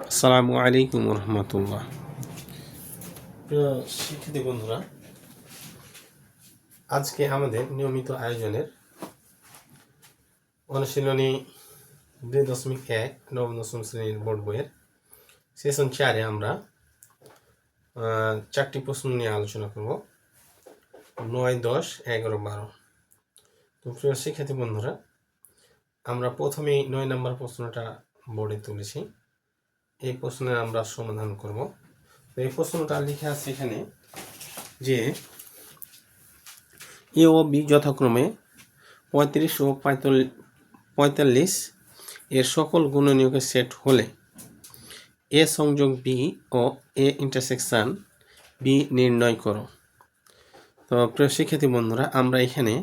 আসসালামু আলাইকুম রহমতুল্লাহ। প্রিয় শিক্ষার্থী বন্ধুরা, আজকে আমাদের নিয়মিত আয়োজনের অনুশীলনী 2.1 নবম দশম শ্রেণীর বোর্ড বইয়ের সেশন 4-এ আমরা 4টি প্রশ্ন নিয়ে আলোচনা করব, 9, 10, 11, 12। তো প্রিয় শিক্ষার্থী বন্ধুরা, আমরা প্রথমেই 9 নম্বর প্রশ্নটা বোর্ডে তুলেছি। এই প্রশ্নের আমরা সমাধান করব। তো এই প্রশ্নটা লিখে আছে এখানে যে এ ও বি যথাক্রমে 35 ও 45 এর সকল গুণনীয়কের সেট হলে এ সংযোগ বি ও এ ইন্টারসেকশন বি নির্ণয় করো। তো প্রিয় শিক্ষার্থী বন্ধুরা, আমরা এখানে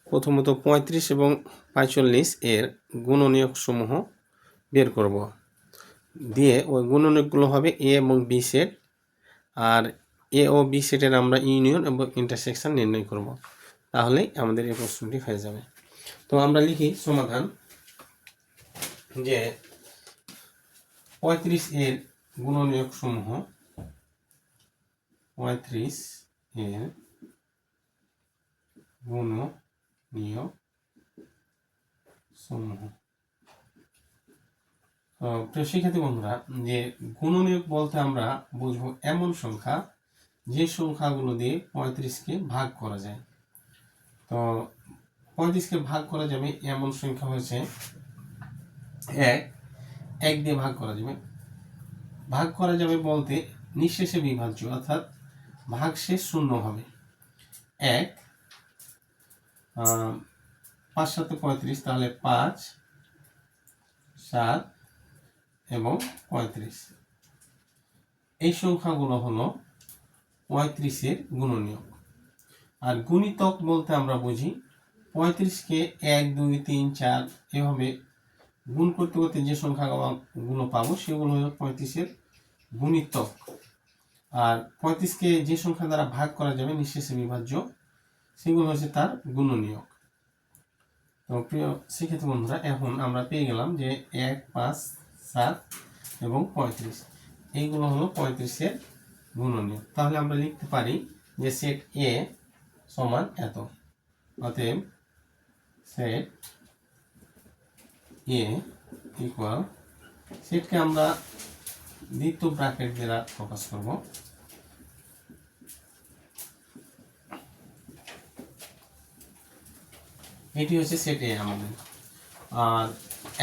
প্রথমত 35 এবং 45 এর গুণনীয়ক সমূহ বের করব, দিয়ে ওই গুণনীয়কগুলো হবে এ এবং বি সেট, আর এ ও বি সেটের আমরা ইউনিয়ন এবং ইন্টারসেকশন নির্ণয় করব। তাহলেই আমাদের এই প্রশ্নটি হয়ে যাবে। তো আমরা লিখি সমাধান যে 35 এর গুণনীয়ক সমূহ, 35 এর গুণনীয়ক সমূহ। প্রিয় শিক্ষার্থী বন্ধুরা, যে গুণনীয়ক বলতে আমরা বুঝবো এমন সংখ্যা যে সংখ্যাগুলো দিয়ে 35কে ভাগ করা যায়। তো 35কে ভাগ করা যাবে এমন সংখ্যা হচ্ছে 1 দিয়ে ভাগ করা যাবে। ভাগ করা যাবে বলতে নিঃশেষে বিভাজ্য, অর্থাৎ ভাগশেষ শূন্য হবে। 1 5 7 35, তাহলে 5, 7 এবং 35। এই সংখ্যাগুলো হলো 35-এর গুণনীয়ক। আর গুণিতক বলতে আমরা বুঝি 35কে 1 2 3 4 এভাবে গুণ করতে করতে যে সংখ্যাগুলো পাবো সেগুলো হলো 35-এর গুণিতক। আর 35কে যে সংখ্যা দ্বারা ভাগ করা যাবে নিঃশেষে বিভাজ্য, সেগুলো হচ্ছে তার গুণনীয়ক। তো প্রিয় শিক্ষার্থী বন্ধুরা, এখন আমরা পেয়ে গেলাম যে 1 5 7 এবং 35, এইগুলো হলো 35-এর গুণনীয়ক। তাহলে আমরা লিখতে পারি যে সেট এ সমান এত। অতএব সেট এ ইকুয়াল, সেটকে আমরা দ্বিতীয় ব্র্যাকেট দ্বারা প্রকাশ করব। এটি হচ্ছে সেট এ আমাদের। আর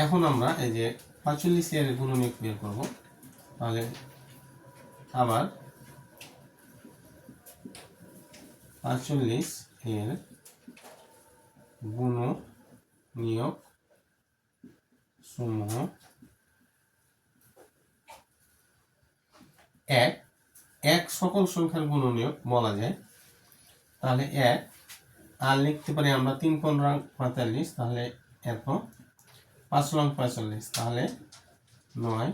এখন আমরা এই যে 45 এর গুণনীয়ক বের করব। তাহলে আবার 45 এর গুণনীয়ক সমূহ 1 সকল সংখ্যার গুণনীয়ক বলা যায়। তাহলে 1 আর লিখতে পারি আমরা 3 15 45, তাহলে এত। 5 45, তাহলে 9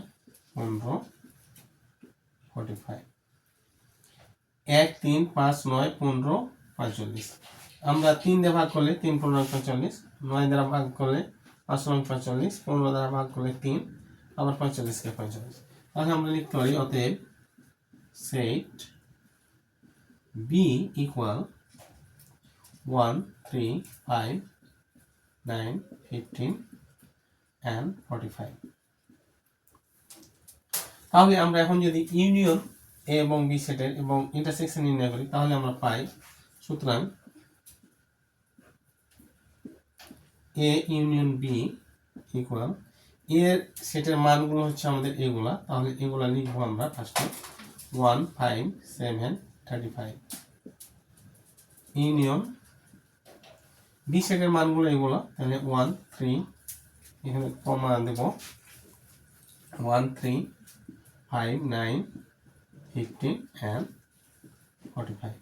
15 45। 1 3 5 9 15 45। আমরা 3 দিয়ে ভাগ করলে 3 15 45, 9 দ্বারা ভাগ করলে 5 45, 15 দ্বারা ভাগ করলে 3, আবার 45কে 45। তাহলে আমরা লিখতে পারি অতএব সেট বি ইকুয়াল 1 3 5 9 15 and 45। তাহলে আমরা এখন যদি ইউনিয়ন এ এবং বি সেটের এবং ইন্টারসেকশন নির্ণয় করি, তাহলে আমরা পাই, সুতরাং এ ইউনিয়ন বি ইকুয়াল, এর সেটের মানগুলো হচ্ছে আমাদের এগুলা। তাহলে এগুলা লিখবো আমরা ফার্স্টে 1 5 7 35। ইউনিয়ন বি সেটের মানগুলো এগুলো, তাহলে 1 3, এখানে কমা দেব, 1 3 5 9 15 and 45।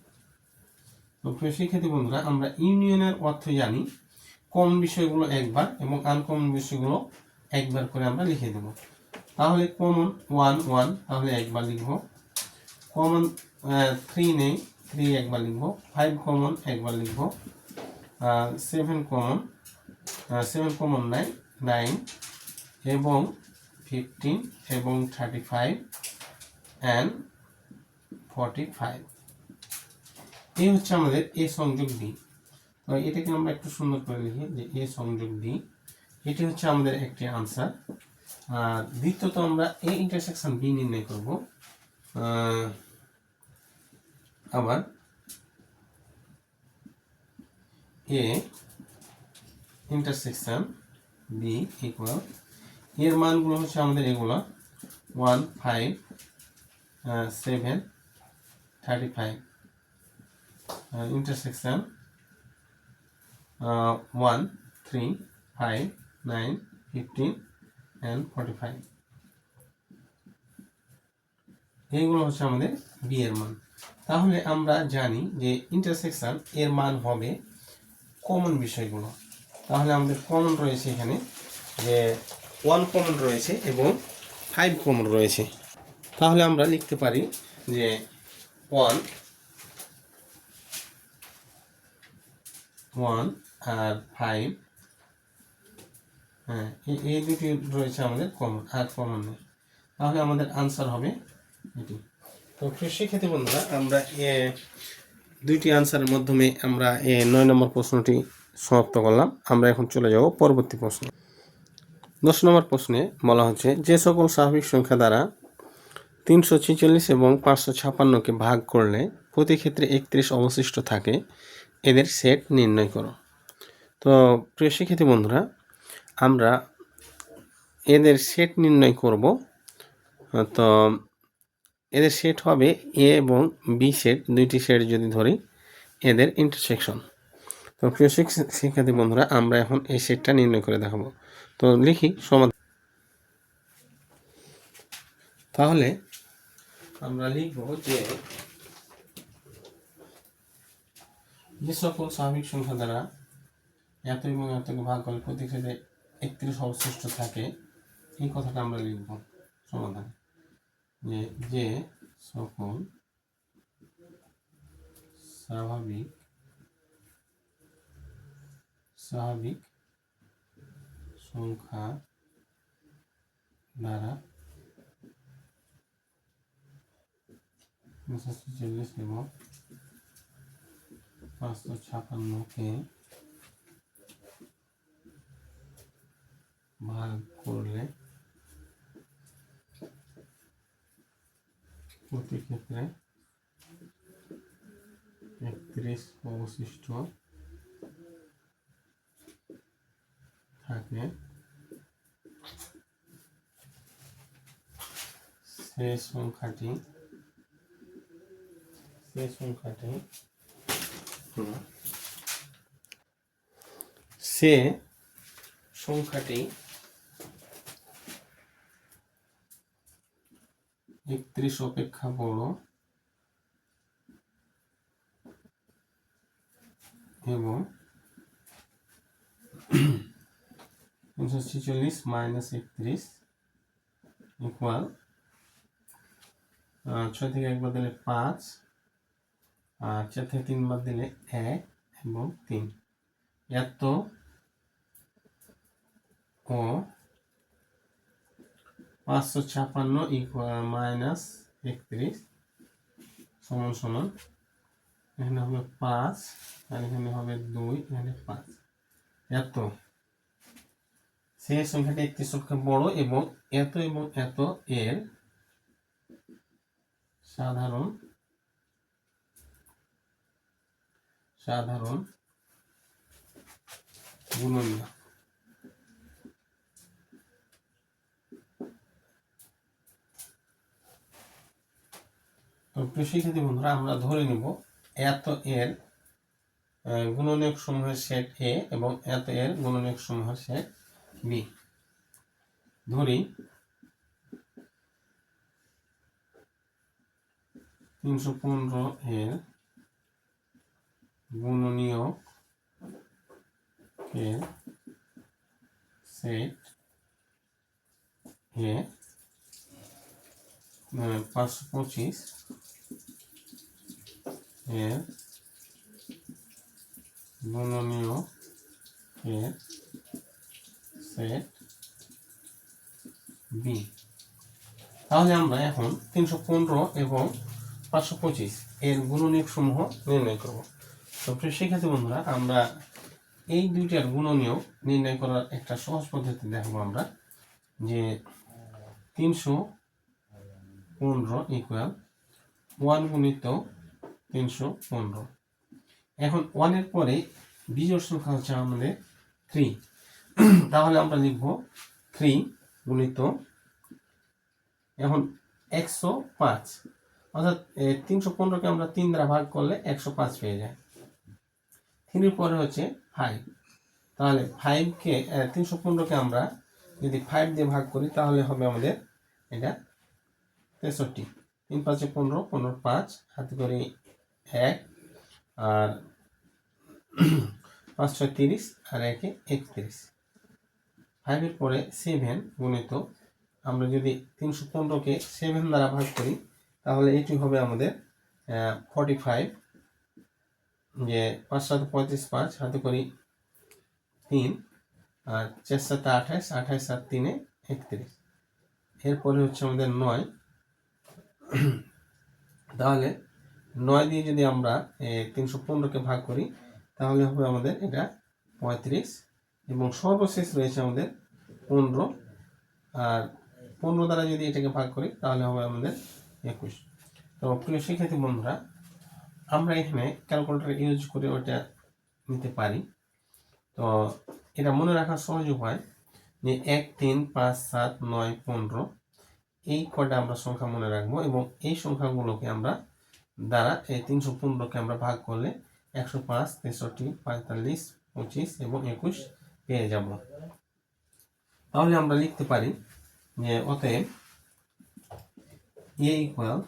তো প্রিয় শিক্ষার্থী বন্ধুরা, আমরা ইউনিয়নের অর্থ জানি, কমন বিষয়গুলো একবার এবং আনকমন বিষয়গুলো একবার করে আমরা লিখে দেব। তাহলে কমন 1 1, তাহলে একবার লিখব। কমন 3 নেই, 3 একবার লিখব। 5 কমন একবার লিখব। 7 কমন নাই 9, এবং 15 এবং 35 and 45 এই হচ্ছে আমাদের এ সংযোগ ডি। তো এটাকে আমরা একটু সুন্দর করে লিখি যে এ সংযোগ ডি, এটি হচ্ছে আমাদের একটি আনসার। আর দ্বিতীয়ত আমরা এ ইন্টারসেকশন বি নির্ণয় করব। আবার এ ইন্টারসেকশন বি ইকুয়াল, এর মানগুলো হচ্ছে আমাদের এগুলো 1 5 7 35 ইন্টারসেকশন 1 3 5 9 15 and 45 এইগুলো হচ্ছে আমাদের বি এর মান। তাহলে আমরা জানি যে ইন্টারসেকশন এর মান হবে কমন বিষয়গুলো। তাহলে আমাদের কমন রয়েছে এখানে যে 1 কমন রয়েছে এবং 5 কমন রয়েছে। তাহলে আমরা লিখতে পারি যে 1 আর 5, হ্যাঁ এই দুটি রয়েছে আমাদের কমন, আর কমন নেই। তাহলে আমাদের আনসার হবে এটি। তো প্রিয় শিক্ষার্থী বন্ধুরা, আমরা দুইটি আনসারের মাধ্যমে আমরা 9 নম্বর প্রশ্নটি সমাপ্ত করলাম। আমরা এখন চলে যাব পরবর্তী প্রশ্ন। 10 নম্বর প্রশ্নে বলা হচ্ছে যে সকল স্বাভাবিক সংখ্যা দ্বারা 346 এবং 556কে ভাগ করলে প্রতি ক্ষেত্রে 31 অবশিষ্ট থাকে, এদের সেট নির্ণয় করো। তো প্রিয় শিক্ষার্থী বন্ধুরা, আমরা এদের সেট নির্ণয় করব। তো এদের সেট হবে এ এবং বি সেট, দুইটি সেট যদি ধরি, এদের ইন্টারসেকশন। তো প্রিয় শিক্ষার্থী বন্ধুরা, আমরা এখন এই সেটটা নির্ণয় করে দেখাবো। তো লিখি সমাধান। তাহলে আমরা লিখব যে সকল স্বাভাবিক সংখ্যা দ্বারা এত এবং এতকে ভাগ করলে প্রতি ক্ষেত্রে 31 অবশিষ্ট থাকে, এই কথাটা আমরা লিখব সমাধান। যে সকল স্বাভাবিক সংখ্যা দ্বারা 346 এবং 556কে ভাগ করলে প্রতি ক্ষেত্রে 31 অবশিষ্ট থাকে, সে সংখ্যাটি একত্রিশ অপেক্ষা বড় এবং 346 মাইনাস 31 ইকুয়াল 6 থেকে 1 বাদ দিলে 5, আর 4 থেকে 3 বাদ দিলে 1 এবং 3। এত ও 556 ইকুয়াল মাইনাস 31 সমান এখানে হবে 5, আর এখানে হবে 2, এখানে 5। এত সে সংখ্যাটা 31 সংখ্যা বড় এবং এত এর সাধারণ গুণনীয়ক। তো প্রিয় শিক্ষার্থী বন্ধুরা, আমরা ধরে নিব এত এর গুণনীয়ক সমূহের সেট এ এবং এত এর গুণনীয়ক সমূহের সেট বি। ধরি 315 এর গুণনীয়ক এর সেট এ, 525 এর গুণনীয়ক এর সেট বি। তাহলে আমরা এখন 315 এবং 525 এর গুণনীয়ক সমূহ নির্ণয় করব। তো প্রিয় শিক্ষার্থী বন্ধুরা, আমরা এই দুইটার গুণনীয়ক নির্ণয় করার একটা সহজ পদ্ধতি দেখবো আমরা, যে 315 ইকুয়াল 1 গুণিত 315। এখন 1 এর পরে বিজোড় সংখ্যা হচ্ছে আমাদের 3, তাহলে আমরা লিখব 3 গুণিত, এখন 105, অর্থাৎ 315কে আমরা 3 দ্বারা ভাগ করলে 105 পেয়ে যায়। 3 এর পরে হচ্ছে 5, তাহলে 5কে 315কে আমরা যদি 5 দিয়ে ভাগ করি তাহলে হবে আমাদের এটা 63। 3 5 15, 15 5, হাতে করি 1, আর 5 6 30, আর 1 31। 5 এর পরে 7 গুণিত, আমরা যদি 315কে 7 দ্বারা ভাগ করি তাহলে এটি হবে আমাদের 45, যে 5 7 35, 5 হাতে করি 3, আর 4 7 28, 28 আর 3 31। এরপরে হচ্ছে আমাদের 9, তাহলে 9 দিয়ে যদি আমরা 315কে ভাগ করি তাহলে হবে আমাদের এটা 35, এবং সর্বশেষ রয়েছে আমাদের 15, আর 15 দ্বারা যদি এটাকে ভাগ করি তাহলে হবে আমাদের 21। তো প্রিয় শিক্ষার্থী বন্ধুরা, আমরা এখানে ক্যালকুলেটর ইউজ করে ওটা নিতে পারি। তো এটা মনে রাখার সহজ উপায় যে 1 3 5 7 9 15 এই কয়টা আমরা সংখ্যা মনে রাখবো, এবং এই সংখ্যাগুলোকে আমরা দ্বারা এই 315কে আমরা ভাগ করলে 105 63 45 25 এবং 21 পেয়ে যাব। তাহলে আমরা লিখতে পারি যে অতএব এ ইকুয়াল,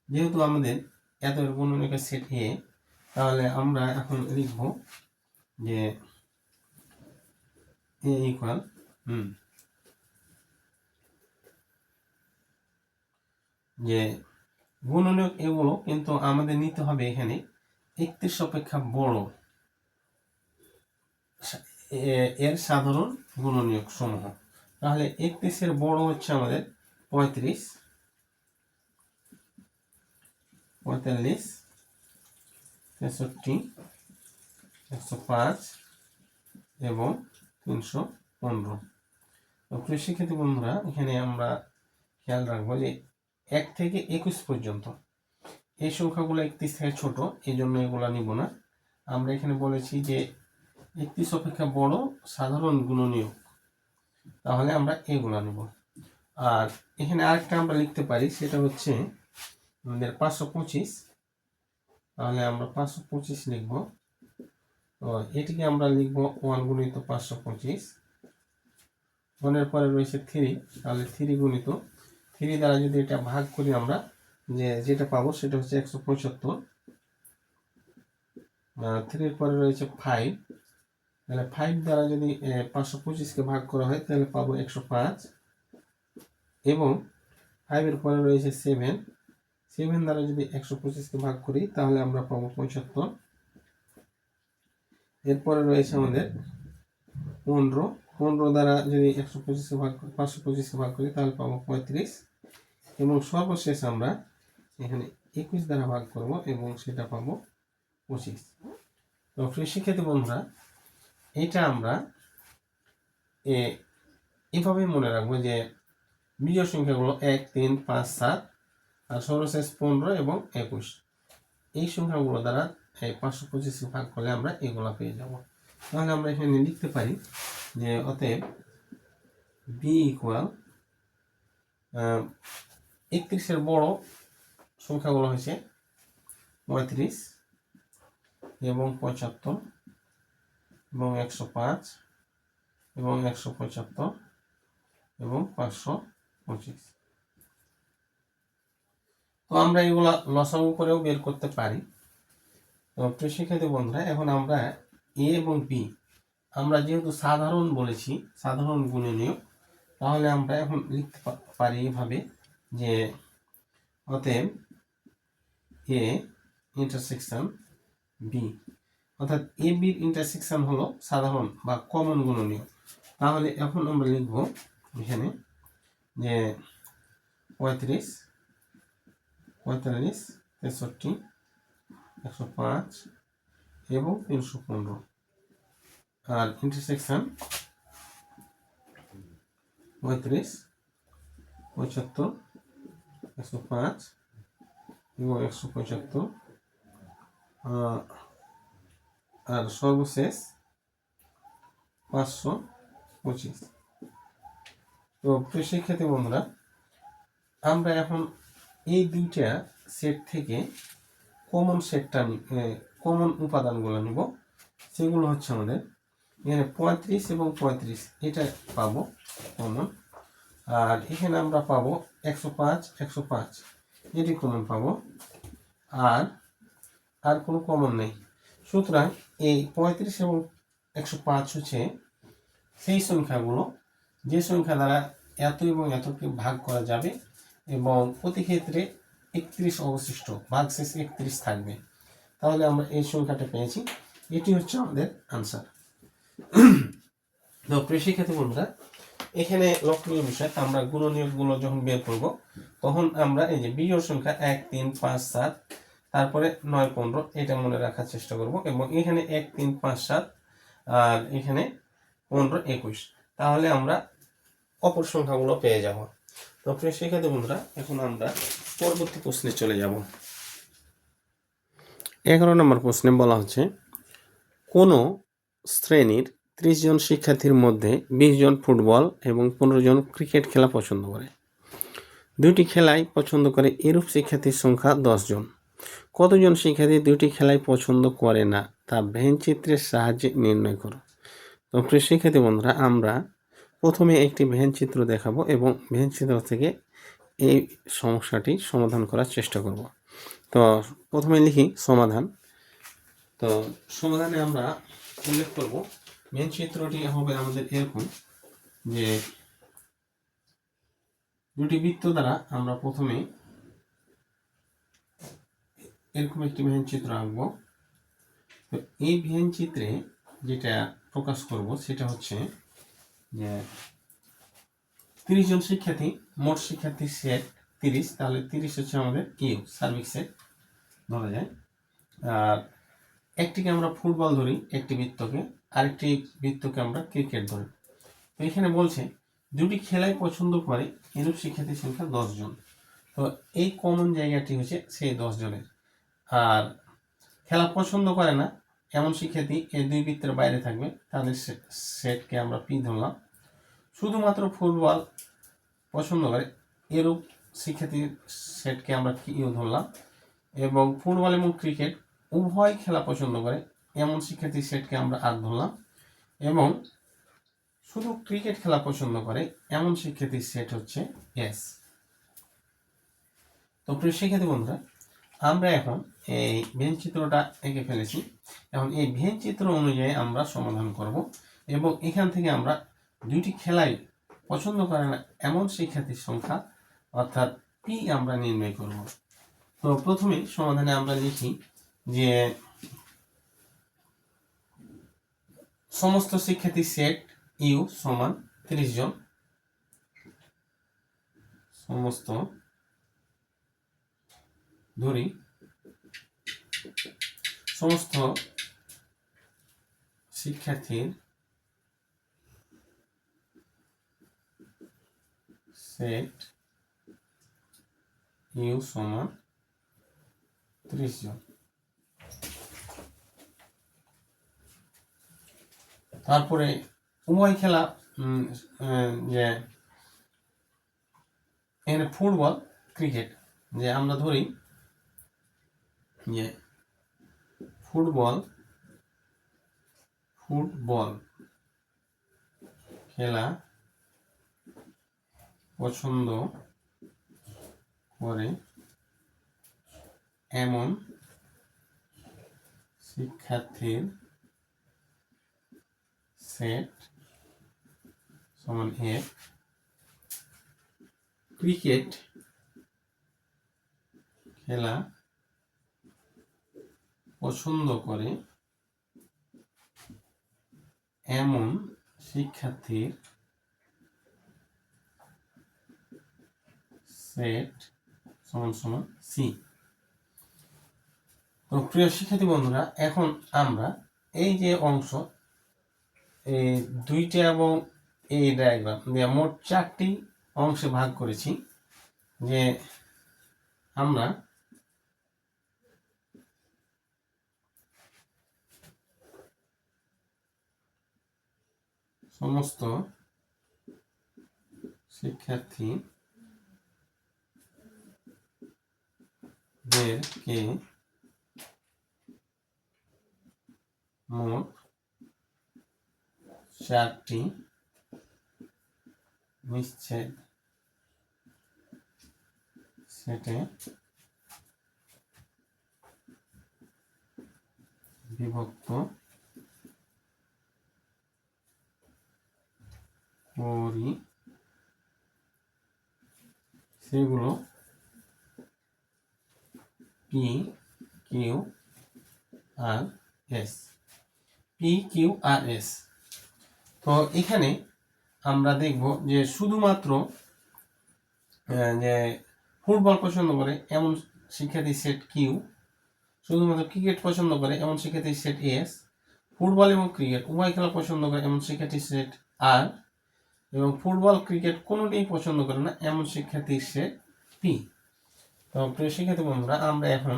যেহেতু আমাদের এত গুণনীয়কের সেট এ, তাহলে আমরা এখন লিখব যে এ ইকুয়াল যে গুণনীয়ক এগুলো কিন্তু আমাদের নিতে হবে এখানে 31 অপেক্ষা বড় এর সাধারণ গুণনীয়ক সমূহ। তাহলে 31 এর বড় হচ্ছে আমাদের 35, 45, 63, 105 এবং 315। তো প্রিয় শিক্ষার্থী বন্ধুরা, এখানে আমরা খেয়াল রাখবো যে 1 থেকে 21 পর্যন্ত এই সংখ্যাগুলো 31 থেকে ছোট, এই জন্য এগুলো নিব না। আমরা এখানে বলেছি যে 31 অপেক্ষা বড় সাধারণ গুণনীয়ক, তাহলে আমরা এগুলা নিব। আর এখানে আরেকটা আমরা লিখতে পারি, সেটা হচ্ছে আমাদের 525, তাহলে আমরা 525 লিখব। তো এটিকে আমরা লিখব 1 গুণিত 525, 1 এর পরে রয়েছে 3, তাহলে 3 গুণিত 3 দ্বারা যদি এটা ভাগ করি আমরা যেটা পাবো সেটা হচ্ছে 175। 3 এর পরে রয়েছে 5, তাহলে 5 দ্বারা যদি 525কে ভাগ করা হয় তাহলে পাবো 105, এবং 5 এর পরে রয়েছে 7, 7 দ্বারা যদি 125কে ভাগ করি তাহলে আমরা পাবো 75। এরপরে রয়েছে আমাদের 15, 15 দ্বারা যদি 525কে ভাগ করি তাহলে পাবো 35, এবং সর্বশেষ আমরা এখানে 21 দ্বারা ভাগ করব এবং সেটা পাবো 25। তো প্রিয় শিক্ষার্থী বন্ধুরা, এটা আমরা এভাবে মনে রাখবো যে বিজোড় সংখ্যাগুলো 1 3 5 7, আর সর্বশেষ 15 এবং 21, এই সংখ্যাগুলো দ্বারা 525 ভাগ করলে আমরা এগুলা পেয়ে যাব। তাহলে আমরা এখানে লিখতে পারি যে অতএব বি ইকুয়াল 31 এর বড় সংখ্যাগুলো হয়েছে 35 এবং 75 এবং 105 এবং 175 এবং 525। তো আমরা এগুলা লসাগু করেও বের করতে পারি। তো প্রিয় শিক্ষার্থী বন্ধুরা, এখন আমরা এ এবং বি আমরা যেহেতু সাধারণ বলেছি, সাধারণ গুণনীয়ক, তাহলে আমরা এখন লিখতে পারি এভাবে যে অতএব এ ইন্টারসেকশন বি, অর্থাৎ এ বির ইন্টারসেকশন হলো সাধারণ বা কমন গুণনীয়ক। তাহলে এখন আমরা লিখব এখানে যে 35, 45, 63, 105 এবং 315। আর ইন্টারসেকশন 35, 75, 105 এবং 175, আর সর্বশেষ 525। তো প্রিয় শিক্ষার্থী বন্ধুরা, আমরা এখন এই দুইটা সেট থেকে কমন উপাদানগুলো নিব। সেগুলো হচ্ছে আমাদের এখানে 35 এবং 35 এটা পাবো কমন, আর এখানে আমরা পাবো 105, 105 এটি কমন পাবো, আর কোনো কমন নেই। সুতরাং এই 35 এবং 105 হচ্ছে সেই সংখ্যাগুলো যে সংখ্যা দ্বারা এত এবং এতকে ভাগ করা যাবে এবং প্রতি ক্ষেত্রে 31 অবশিষ্ট, ভাগশেষ 31 থাকবে। তাহলে আমরা এই সংখ্যাটা পেয়েছি, এটি হচ্ছে আমাদের আনসার। তো প্রিয় শিক্ষার্থী বন্ধুরা, এখানে লক্ষণীয় বিষয়, আমরা গুণনীয়কগুলো যখন বের করব তখন আমরা এই যে বিজোড় সংখ্যা 1, 3, 5, 7 তারপরে 9, 15 এটা মনে রাখার চেষ্টা করব, এবং এখানে 1, 3, 5, 7 আর এখানে 15, 21, তাহলে আমরা অপর সংখ্যাগুলো পেয়ে যাব। তো প্রিয় শিক্ষার্থী বন্ধুরা, এখন আমরা পরবর্তী প্রশ্নে চলে যাব। 11 নম্বর প্রশ্নে বলা হচ্ছে, কোন শ্রেণীর 30 জন শিক্ষার্থীর মধ্যে 20 জন ফুটবল এবং 15 জন ক্রিকেট খেলা পছন্দ করে। দুইটি খেলাই পছন্দ করে এরূপ শিক্ষার্থীর সংখ্যা 10 জন। কতজন শিক্ষার্থী দুইটি খেলাই পছন্দ করে না তা ভেন চিত্রের সাহায্যে নির্ণয় করো। তো প্রিয় শিক্ষার্থী বন্ধুরা, আমরা প্রথমে একটি ভেন চিত্র দেখাবো এবং ভেন চিত্র থেকে এই সমস্যাটি সমাধান করার চেষ্টা করব। তো প্রথমে লিখি সমাধান। তো সমাধানে আমরা উল্লেখ করব, ভেন চিত্রটি হবে আমাদের এরকম যে দুটি বৃত্ত দ্বারা আমরা প্রথমে এরকম একটি ভেন চিত্র আঁকবো। তো এই ভেন চিত্রে যেটা প্রকাশ করব সেটা হচ্ছে যে 30 জন শিক্ষার্থী, মোট শিক্ষার্থীর সেট 30, তাহলে 30 হচ্ছে আমাদের সার্বিক সেট ধরা যায়। আর একটিকে আমরা ফুটবল ধরি একটি বৃত্তকে, আরেকটি বৃত্তকে আমরা ক্রিকেট ধরি। তো এখানে বলছে দুটি খেলাই পছন্দ করে এরূপ শিক্ষার্থীর সংখ্যা 10 জন। তো এই কমন জায়গাটি হচ্ছে সেই 10 জনের। আর খেলা পছন্দ করে না এমন শিক্ষার্থী এই দুই বৃত্তের বাইরে থাকবে, তাদের সেটকে আমরা পি ধরলাম। শুধুমাত্র ফুটবল পছন্দ করে এরূপ শিক্ষার্থীর সেটকে আমরা কিউ ধরলাম, এবং ফুটবল এবং ক্রিকেট উভয় খেলা পছন্দ করে এমন শিক্ষার্থীর সেটকে আমরা আর ধরলাম, এবং শুধু ক্রিকেট খেলা পছন্দ করে এমন শিক্ষার্থীর সেট হচ্ছে এস। তো প্রিয় শিক্ষার্থী বন্ধুরা, আমরা এখন এই ভেন চিত্রটা এঁকে ফেলেছি। এখন এই ভেন চিত্র অনুযায়ী আমরা সমাধান করব, এবং এখান থেকে আমরা দুইটি খেলাই পছন্দ করে না এমন শিক্ষার্থীর সংখ্যা অর্থাৎ পি আমরা নির্ণয় করব। তো প্রথমে সমাধানে আমরা লিখি যে সমস্ত শিক্ষার্থীর সেট ইউ সমান 30 জন। সমস্ত ধরি সমস্ত শিক্ষার্থীর সেট ইউ সমান 30 জন। তারপরে উভয় খেলা যে এখানে ফুটবল ক্রিকেট, যে আমরা ধরি যে ফুটবল খেলা পছন্দ করে এমন শিক্ষার্থীর সেট সমান এক। ক্রিকেট খেলা পছন্দ করে এমন শিক্ষার্থীর সেট সমান সমান সি। তো প্রিয় শিক্ষার্থী বন্ধুরা, এখন আমরা এই যে অংশ, এই দুইটা এবং এই ডায়াগ্রাম দিয়ে মোট 4টি অংশে ভাগ করেছি। যে আমরা সমস্ত শিক্ষার্থীদেরকে মোট 4টি নিশ্চিত সেটে বিভক্ত করি, সেগুলো P Q R S. P Q R S. তো এখানে আমরা দেখব যে শুধুমাত্র যে ফুটবল পছন্দ করে এমন শিক্ষার্থী সেট কিউ, শুধুমাত্র ক্রিকেট পছন্দ করে এমন শিক্ষার্থী সেট এস, ফুটবল এবং ক্রিকেট উভয় খেলা পছন্দ করে এমন শিক্ষার্থী সেট আর, এবং ফুটবল ক্রিকেট কোনোটাই পছন্দ করে না এমন শিক্ষার্থী সেট পি। তো প্রিয় শিক্ষার্থী বন্ধুরা, আমরা এখন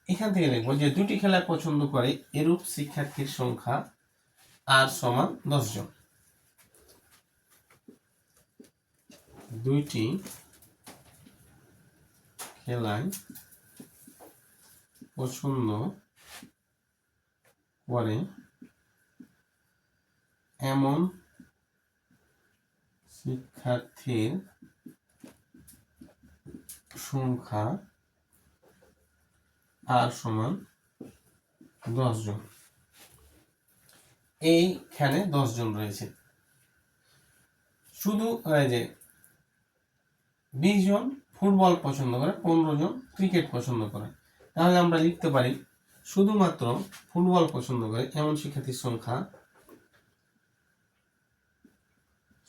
এখান থেকে লিখবো যে দুটি খেলা পছন্দ করে এরূপ শিক্ষার্থীর সংখ্যা আর সমান 10 জন। দুইটি খেলায় পছন্দ করে এমন শিক্ষার্থীর সংখ্যা আর সমান 10 জন। এইখানে 10 জন রয়েছে। শুধু যে 20 জন ফুটবল পছন্দ করে, 15 জন ক্রিকেট পছন্দ করে। তাহলে আমরা লিখতে পারি শুধুমাত্র ফুটবল পছন্দ করে এমন শিক্ষার্থীর সংখ্যা,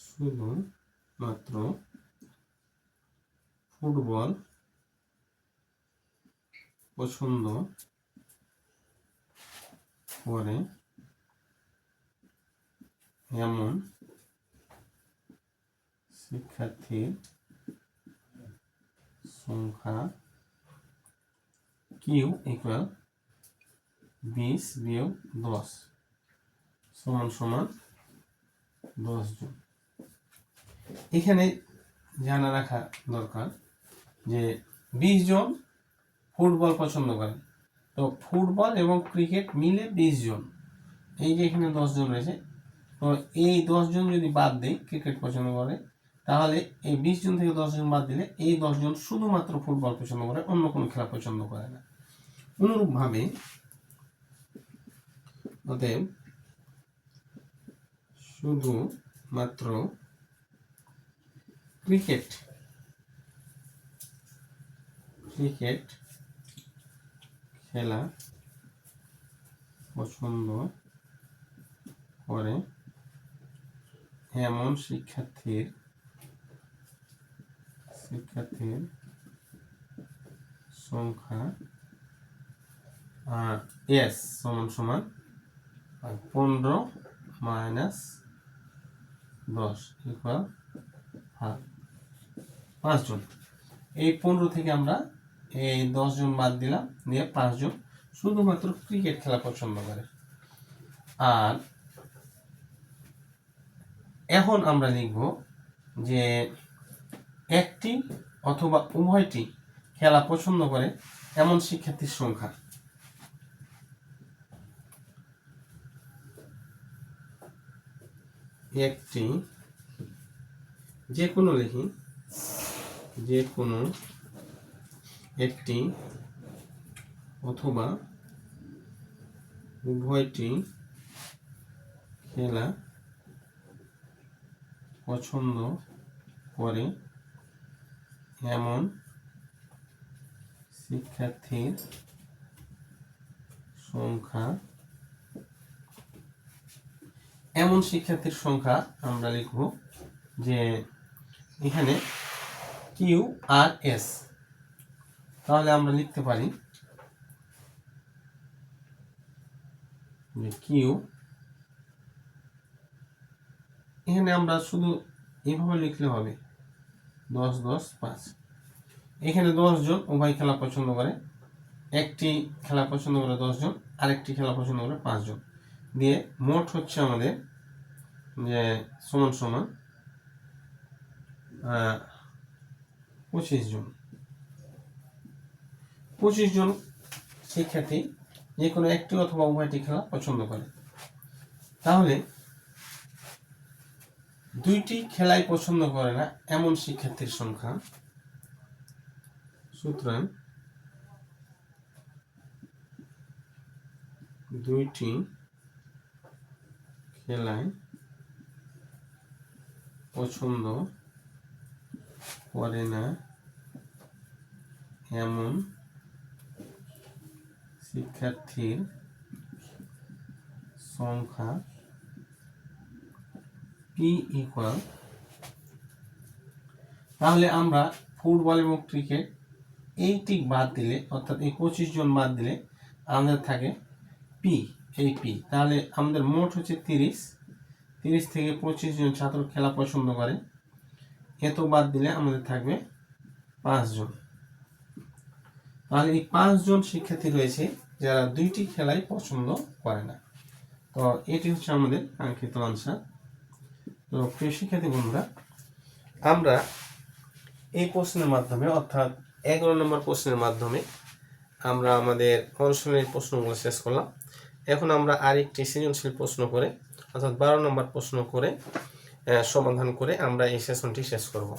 শুধুমাত্র ফুটবল পছন্দ করে এমন শিক্ষার্থীর সংখ্যা কিউ ইকুয়াল 20 বিয়োগ 10 সমান সমান 10 জন। এখানে জানা রাখা দরকার যে 20 জন ফুটবল পছন্দ করে, তো ফুটবল এবং ক্রিকেট মিলে 20 জন। এই যে এখানে 10 জন রয়েছে, তো এই 10 জন যদি বাদ দেয় ক্রিকেট পছন্দ করে, তাহলে এই 20 জন থেকে 10 জন বাদ দিলে এই 10 জন শুধুমাত্র ফুটবল পছন্দ করে, অন্য কোনো খেলা পছন্দ করে না। অনুরূপভাবে অতএব শুধুমাত্র ক্রিকেট খেলা পছন্দ করে এমন শিক্ষার্থীর সংখ্যা এস সমান সমান 15 মাইনাস 10 ইকুয়াল 5 জন। এই 15 থেকে আমরা এই 10 জন বাদ দিলাম, দিয়ে 5 জন শুধুমাত্র ক্রিকেট খেলা পছন্দ করে। আর এখন আমরা লিখব যে একটি অথবা উভয়টি খেলা পছন্দ করে এমন শিক্ষার্থীর সংখ্যা, একটি যে কোনো লিখি, যে কোনো একটি অথবা উভয়টি খেলা পছন্দ করে এমন শিক্ষার্থীর সংখ্যা, এমন শিক্ষার্থীর সংখ্যা আমরা লিখব যে এখানে কিউ আর এস। তাহলে আমরা লিখতে পারি যে কিউ, এখানে আমরা শুধু এইভাবে লিখলে হবে 10 10 5। এখানে 10 জন উভয় খেলা পছন্দ করে, একটি খেলা পছন্দ করে 10 জন, আরেকটি খেলা পছন্দ করে 5 জন, দিয়ে মোট হচ্ছে আমাদের যে সমান সমান 25 জন। 25 জন শিক্ষার্থী যে কোনো একটি অথবা উভয়টি খেলা পছন্দ করে। তাহলে দুইটি খেলাই পছন্দ করে না এমন শিক্ষার্থীর সংখ্যা, সুতরাং দুইটি খেলাই পছন্দ করে না এমন শিক্ষার্থীর সংখ্যা পি ইকুয়াল, তাহলে আমরা ফুটবল এবং ক্রিকেট এইটি বাদ দিলে, অর্থাৎ এই 25 জন বাদ দিলে আমাদের থাকে পি, এই পি। তাহলে আমাদের মোট হচ্ছে 30 থেকে 25 জন ছাত্র খেলা পছন্দ করে, এত বাদ দিলে আমাদের থাকবে 5 জন। তাহলে এই 5 জন শিক্ষার্থী রয়েছে যারা দুইটি খেলাই পছন্দ করে না। তো এটি হচ্ছে আমাদের কাঙ্ক্ষিত আনসার। তো প্রিয় শিক্ষার্থী বন্ধুরা, আমরা এই প্রশ্নের মাধ্যমে, অর্থাৎ 11 নম্বর প্রশ্নের মাধ্যমে আমরা আমাদের অনুশীলনের প্রশ্নগুলো শেষ করলাম। এখন আমরা আরেকটি সৃজনশীল প্রশ্ন করে, অর্থাৎ 12 নম্বর প্রশ্ন করে সমাধান করে আমরা এই সেশনটি শেষ করব।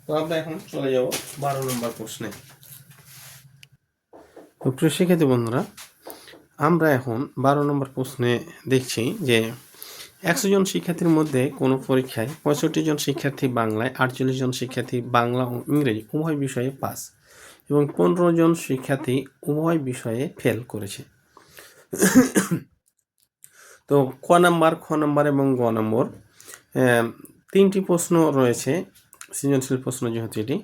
তো আমরা এখন চলে যাব 12 নম্বর প্রশ্নে। তো প্রিয় শিক্ষার্থী বন্ধুরা, আমরা এখন 12 নম্বর প্রশ্নে দেখছি যে 100 জন শিক্ষার্থীর মধ্যে কোনো পরীক্ষায় 65 জন শিক্ষার্থী বাংলায়, 48 জন শিক্ষার্থী বাংলা ও ইংরেজি উভয় বিষয়ে পাস এবং 15 জন শিক্ষার্থী উভয় বিষয়ে ফেল করেছে। তো ক নাম্বার, খ নাম্বার এবং গ নম্বর তিনটি প্রশ্ন রয়েছে, সৃজনশীল প্রশ্ন যেহেতু এটি।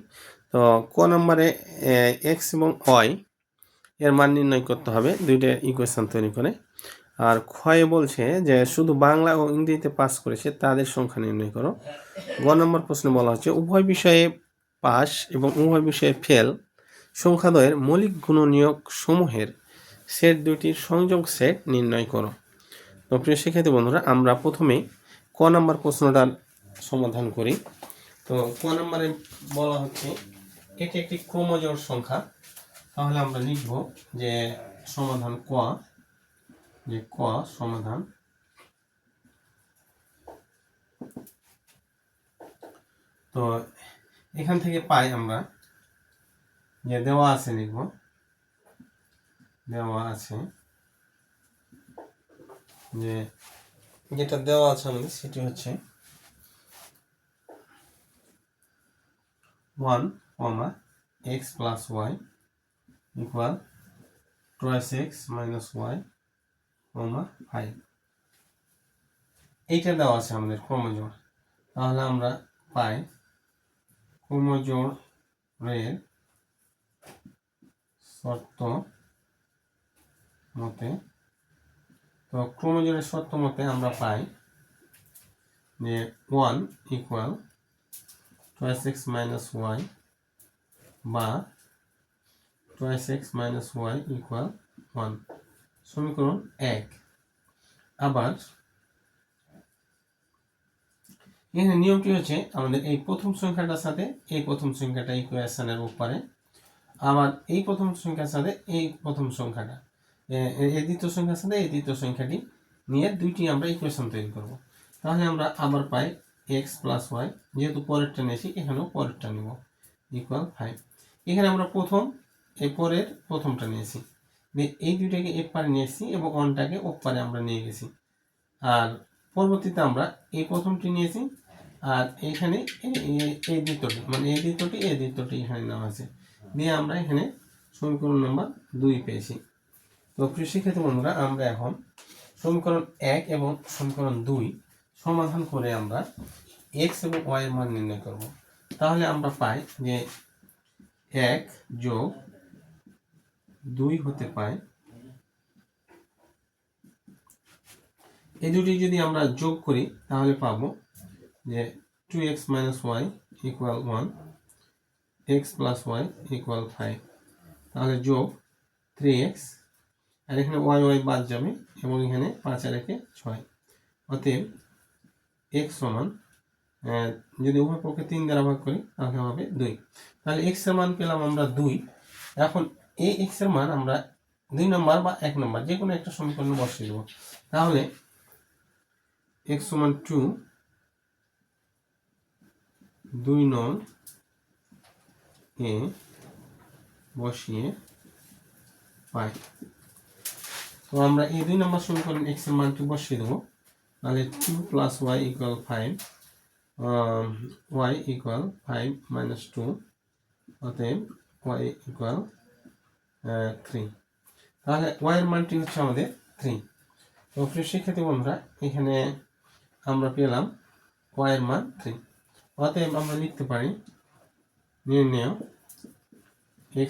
তো ক নম্বরে এক্স এবং ওয়াই এর মান নির্ণয় করতে হবে দুইটা ইকুয়েশন তৈরি করে। আর ক্ষয়ে বলছে যে শুধু বাংলা ও ইংরেজিতে পাস করেছে তাদের সংখ্যা নির্ণয় করো। গ নম্বর প্রশ্নে বলা হচ্ছে উভয় বিষয়ে পাস এবং উভয় বিষয়ে ফেল সংখ্যাদ্বয়ের মৌলিক গুণনীয়ক সমূহের সেট দুইটির সংযোগ সেট নির্ণয় করো। তো প্রিয় শিক্ষার্থী বন্ধুরা, আমরা প্রথমে ক নম্বর প্রশ্নটার সমাধান করি। তো ক নম্বরে বলা হচ্ছে এটি একটি ক্রমজোড় সংখ্যা। তাহলে আমরা লিখব যে সমাধান ক, যে ক সমাধান। তো এখান থেকে পাই আমরা যে দেওয়া আছে, লিখব দেওয়া আছে, যে যেটা দেওয়া আছে আমাদের সেটি হচ্ছে 1, x plus y equal 2x minus y, 5। এইটা দেওয়া আছে আমাদের ক্রমজোড়। তাহলে আমরা পাই ক্রমজোড়ের শর্ত মতে, তো ক্রমজোড়ের শর্ত মতে আমরা পাই যে 1 ইকুয়াল 2x minus y বা 2x minus y ইকুয়াল 1, সমীকরণ 1। আবার এখানে নিয়মটি হচ্ছে আমাদের এই প্রথম সংখ্যাটার সাথে এই প্রথম সংখ্যাটা ইকুয়েশনের উপরে, আবার এই প্রথম সংখ্যার সাথে এই প্রথম সংখ্যাটা, এই দ্বিতীয় সংখ্যার সাথে এই দ্বিতীয় সংখ্যাটি নিয়ে দুইটি আমরা ইকুয়েশন তৈরি করব। তাহলে আমরা আবার পাই x প্লাস ওয়াই, যেহেতু পরেরটা নিয়েছি এখানেও পরেরটা নেব, ইকুয়াল 5। এখানে আমরা প্রথম এই পরের প্রথমটা নিয়েছি, এই দুইটাকে এক পারে নিয়ে এসেছি এবং অনটাকে ওক পারে আমরা নিয়ে গেছি। আর পরবর্তীতে আমরা এই প্রথমটি নিয়েছি আর এখানে এই দ্বিতীয়টি, মানে এই দ্বিতীয়টি এখানে নেওয়া আছে, দিয়ে আমরা এখানে সমীকরণ নম্বর 2 পেয়েছি। তো প্রিয় শিক্ষার্থী বন্ধুরা, আমরা এখন সমীকরণ 1 এবং সমীকরণ 2 সমাধান করে আমরা x এবং y এর মান নির্ণয় করব। তাহলে আমরা পাই যে 1 যোগ 2 হতে পায়, এই দুটি যদি আমরা যোগ করি তাহলে পাবো যে 2x - y = 1, x + y = 5, তাহলে যোগ 3x, আর এখানে y বাদ যাবে এবং এখানে 5 আর 1 6, অতএব x সমান, যদি উভয় পক্ষে 3 দ্বারা ভাগ করি তাহলে হবে 2। তাহলে x এর মান পেলাম আমরা 2। এখন এই x এর মান আমরা 2 নম্বর বা 1 নম্বর যে কোনো একটা সমীকরণে বসিয়ে দেব। তাহলে x সমান 2, 2 নং এ বসিয়ে পাই। তো আমরা এই 2 নম্বর সমীকরণ x এর মানটি বসিয়ে দেব। তাহলে 2 + y = 5, y = 5 - 2, অতএব y = 3। তাহলে y এর মানটি হচ্ছে আমাদের 3। তো প্রিয় শিক্ষার্থী বন্ধুরা, এখানে আমরা পেলাম y এর মান 3। অতএব আমরা লিখতে পারি নির্ণয় x,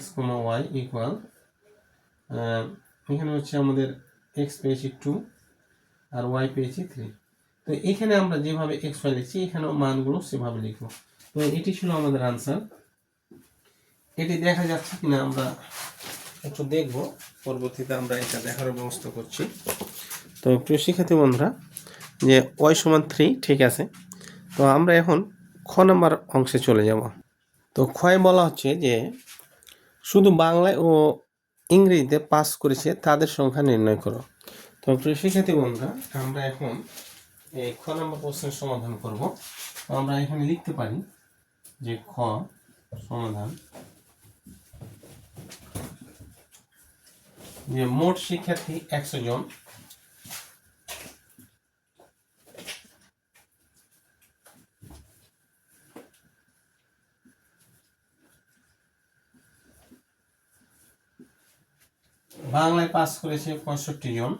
y = এখানে হচ্ছে আমাদের x পেয়েছি 2 আর y পেয়েছি 3। তো এখানে আমরা যেভাবে x y লিখছি এখানেও মানগুলো সেভাবে লিখব। তো এটি ছিল আমাদের আনসার। এটি দেখা যাচ্ছে কিনা আমরা একটু দেখব, পরবর্তীতে আমরা এটা দেখার ব্যবস্থা করছি। তো প্রিয় শিক্ষার্থী বন্ধুরা, যে y সমান 3 ঠিক আছে। তো আমরা এখন খ নম্বর অংশে চলে যাব। তো ক্ষয় বলা হচ্ছে যে শুধু বাংলায় ও ইংরেজিতে পাস করেছে তাদের সংখ্যা নির্ণয় করো। তো প্রিয় শিক্ষার্থী বন্ধুরা, আমরা এখন এই খ নম্বর প্রশ্নের সমাধান করব। তো আমরা এখানে লিখতে পারি যে খ সমাধান, যে মোট শিক্ষার্থী 100 জন, বাংলায় পাস করেছে 65 জন,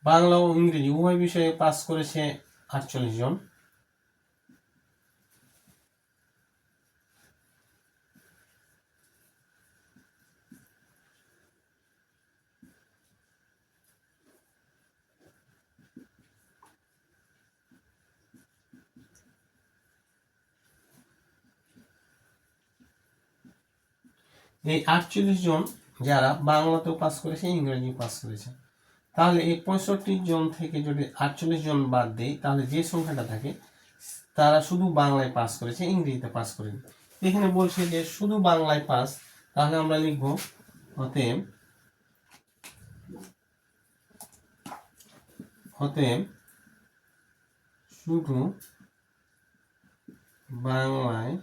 বাংলা ও ইংরেজি উভয় বিষয়ে পাস করেছে 48 জন, এই 48 জন যারা বাংলাতেও পাস করেছে ইংরেজি পাস করেছে। তাহলে এই 65 জন থেকে যদি 48 জন বাদ দেই তাহলে যে সংখ্যাটা থাকে তারা শুধু বাংলায় পাস করেছে, ইংরেজিতে পাস করেনি। এখানে বলছে যে শুধু বাংলায় পাস, তাহলে আমরা লিখব অতএব শুধু বাংলায়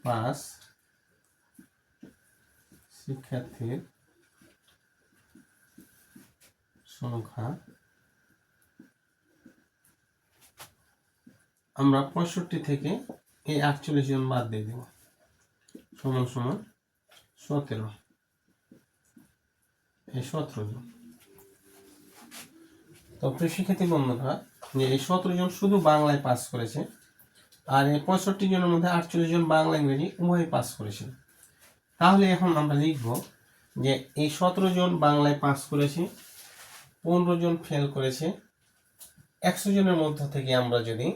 পাস শিক্ষার্থীর সংখ্যা, আমরা 65 থেকে এই 48 জন বাদ দিয়ে দেব, সমান সমান 17, এই 17 জন। তো প্রিয় শিক্ষার্থী বন্ধুরা, যে এই 17 জন শুধু বাংলায় পাস করেছে, আর এই 65 জনের মধ্যে 48 জন বাংলা ইংরেজি উভয় পাস করেছে। তাহলে এখন আমরা লিখব যে এই 17 জন বাংলায় পাস করেছে, 15 জন ফেল করেছে। 100 জনের মধ্য থেকে আমরা যদি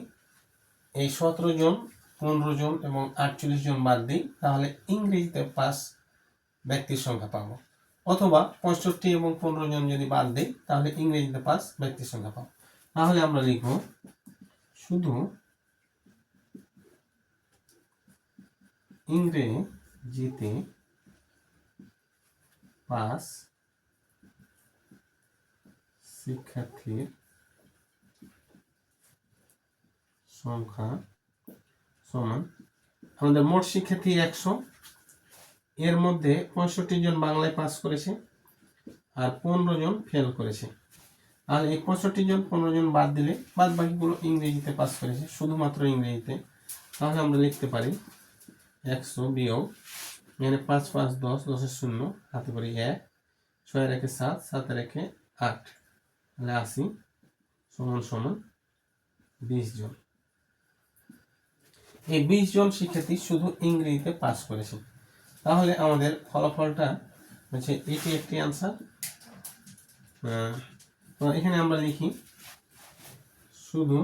এই 17 জন, 15 জন এবং 48 জন বাদ দিই তাহলে ইংরেজিতে পাস ব্যক্তির সংখ্যা পাবো, অথবা 65 এবং 15 জন যদি বাদ দিই তাহলে ইংরেজিতে পাস ব্যক্তির সংখ্যা পাবো। তাহলে আমরা লিখব শুধু ইংরেজিতে পাস শিক্ষার্থীর সংখ্যা সমান, আমাদের মোট শিক্ষার্থী 100, এর মধ্যে 65 জন বাংলায় পাস করেছে আর 15 জন ফেল করেছে। আর এই 65 জন 15 জন বাদ দিলে বাদ বাকিগুলো ইংরেজিতে পাস করেছে, শুধুমাত্র ইংরেজিতে তাহলে আমরা লিখতে পারি 100 বিয়োগ এখানে 5 5 10, 10 শূন্য, হাতে করি 1, 6 রেখে 7, 7 রেখে 8, তাহলে 80 সমান সমান 20 জন। এই 20 জন শিক্ষার্থী শুধু ইংরেজিতে পাস করেছে। তাহলে আমাদের ফলাফলটা হচ্ছে এটি একটি আনসার। তো এখানে আমরা লিখি শুধু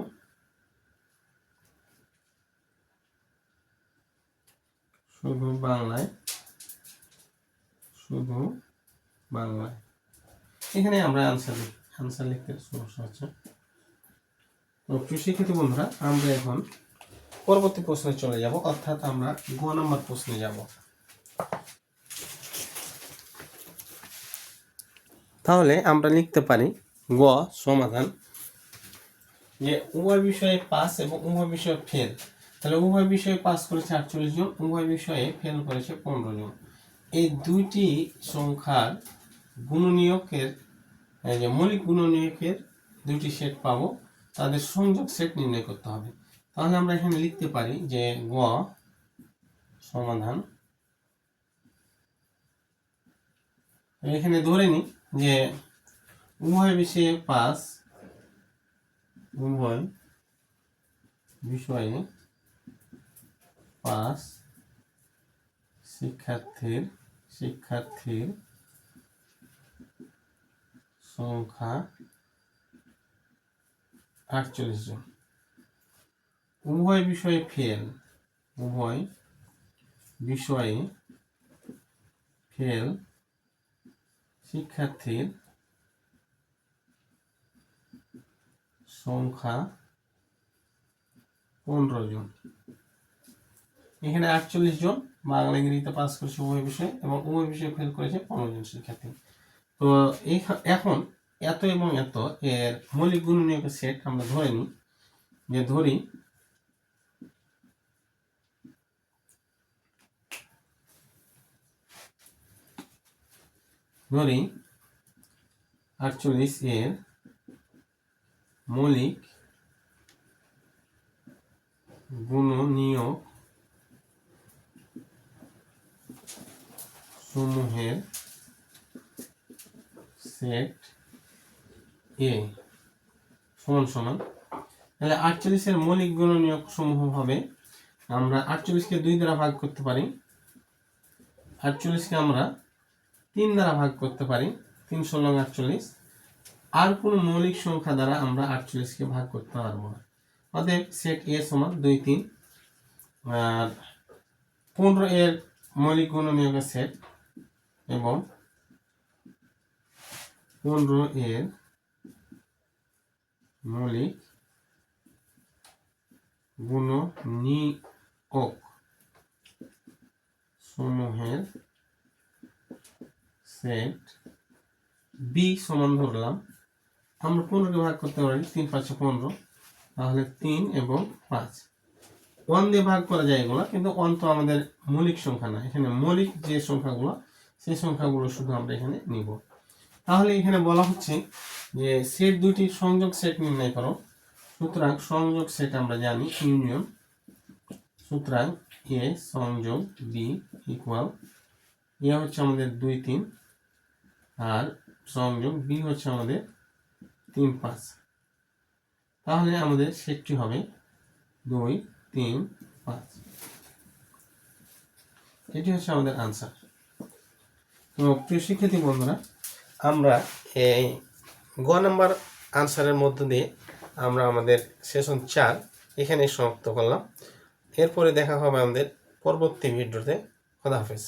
বাংলায়, শুধু বাংলায়। এখানে আমরা আনসার লিখতে সমস্যা হচ্ছে। তো প্রিয় শিক্ষার্থী বন্ধুরা, আমরা এখন পরবর্তী প্রশ্নে চলে যাব, অর্থাৎ আমরা গ নম্বর প্রশ্নে যাব। তাহলে আমরা লিখতে পারি গ সমাধান যে উভয় বিষয়ে পাস এবং উভয় বিষয়ে ফেল। তাহলে উভয় বিষয়ে পাস করেছে 48 জন, উভয় বিষয়ে ফেল করেছে 15 জন। এই দুইটি সংখ্যার গুণনীয়কের যে মৌলিক গুণনীয়কের দুইটি সেট পাবো, তাদের সংযোগ সেট নির্ণয় করতে হবে। তাহলে আমরা এখানে লিখতে পারি যে গ সমাধান, এখানে ধরে নিই যে উভয় বিষয়ে পাস, উভয় বিষয়ে পাস শিক্ষার্থীর সংখ্যা 48 জন। উভয় বিষয়ে ফেল, উভয় বিষয়ে ফেল শিক্ষার্থীর সংখ্যা 15 জন। এখানে 48 জন বাংলা ইংরেজিতে পাস করেছে উভয় বিষয়ে, এবং উভয় বিষয়ে ফেল করেছে 15 জন শিক্ষার্থী। তো এখন এত এবং এত এর মৌলিক গুণনীয়কের সেট আমরা ধরে নিই, যে ধরি 48 এর মৌলিক গুণনীয়ক সমূহের সেট এ সমান সমান, তাহলে 48 এর মৌলিক গুণনীয়ক সমূহ হবে, আমরা 48 কে 2 দ্বারা ভাগ করতে পারি, 48 কে আমরা 3 দ্বারা ভাগ করতে পারি, 3 × 48। আর কোন মৌলিক সংখ্যা দ্বারা আমরা 48 কে ভাগ করতে পারবো না। অতএব সেট এ সমান 2 3। আর 15 এর মৌলিক গুণনীয়কের সেট এবং 15 এর মৌলিক গুণনীয়ক সমূহের সেট বি সমান ধরলাম, আমরা 15 কে ভাগ করতে পারি, 3 5 15, তাহলে 3 এবং 5। 1 দিয়ে ভাগ করা যায় এগুলো, কিন্তু 1 তো আমাদের মৌলিক সংখ্যা না, এখানে মৌলিক যে সংখ্যাগুলো সেই সংখ্যাগুলো শুধু আমরা এখানে নিব। তাহলে এখানে বলা হচ্ছে যে সেট দুইটির সংযোগ সেট নির্ণয় করো। সুতরাং সংযোগ সেট আমরা জানি ইউনিয়ন, সুতরাং এ সংযোগ বি ইকুয়াল, এ হচ্ছে আমাদের 2 3, আর সংযোগ বি হচ্ছে আমাদের 3 5। তাহলে আমাদের সেটটি হবে 2 3 5। এটি হচ্ছে আমাদের আনসার। তো প্রিয় শিক্ষার্থী বন্ধুরা, আমরা এই গ নাম্বার আনসারের মধ্য দিয়ে আমরা আমাদের সেশন 4 এখানে সমাপ্ত করলাম। এরপরে দেখা হবে আমাদের পরবর্তী ভিডিওতে। খোদা হাফেজ।